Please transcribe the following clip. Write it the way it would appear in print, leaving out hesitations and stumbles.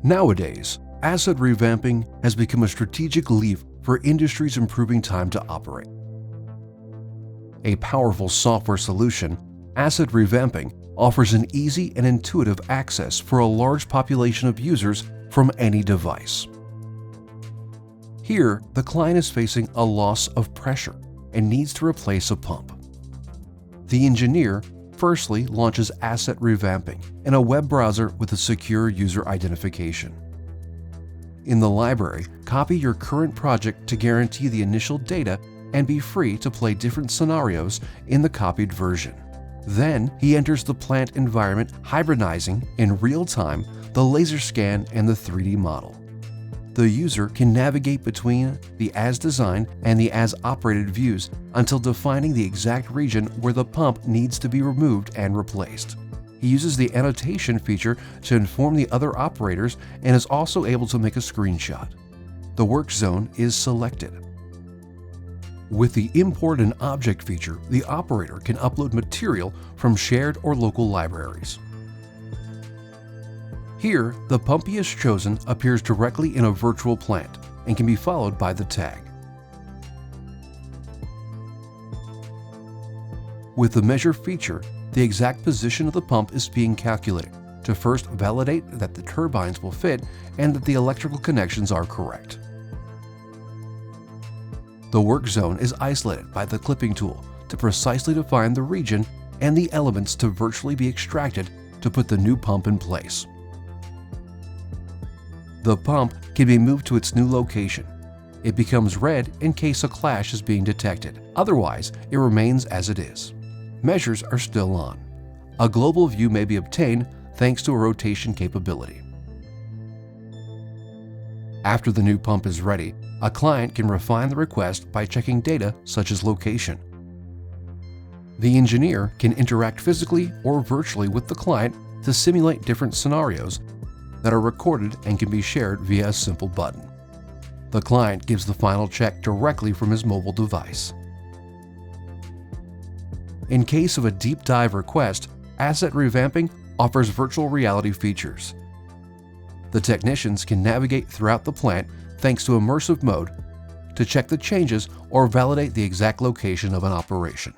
Nowadays, asset revamping has become a strategic leap for industries improving time to operate. A powerful software solution, asset revamping offers an easy and intuitive access for a large population of users from any device. Here, the client is facing a loss of pressure and needs to replace a pump. The engineer firstly launches asset revamping in a web browser with a secure user identification. In the library, copy your current project to guarantee the initial data and be free to play different scenarios in the copied version. Then, he enters the plant environment, hybridizing in real time the laser scan and the 3D model. The user can navigate between the as-designed and the as-operated views until defining the exact region where the pump needs to be removed and replaced. He uses the annotation feature to inform the other operators and is also able to make a screenshot. The work zone is selected. With the Import an Object feature, the operator can upload material from shared or local libraries. Here, the pump he has chosen appears directly in a virtual plant and can be followed by the tag. With the Measure feature, the exact position of the pump is being calculated to first validate that the turbines will fit and that the electrical connections are correct. The work zone is isolated by the clipping tool to precisely define the region and the elements to virtually be extracted to put the new pump in place. The pump can be moved to its new location. It becomes red in case a clash is being detected. Otherwise, it remains as it is. Measures are still on. A global view may be obtained thanks to a rotation capability. After the new pump is ready, a client can refine the request by checking data such as location. The engineer can interact physically or virtually with the client to simulate different scenarios that are recorded and can be shared via a simple button. The client gives the final check directly from his mobile device. In case of a deep dive request, asset revamping offers virtual reality features. The technicians can navigate throughout the plant thanks to immersive mode to check the changes or validate the exact location of an operation.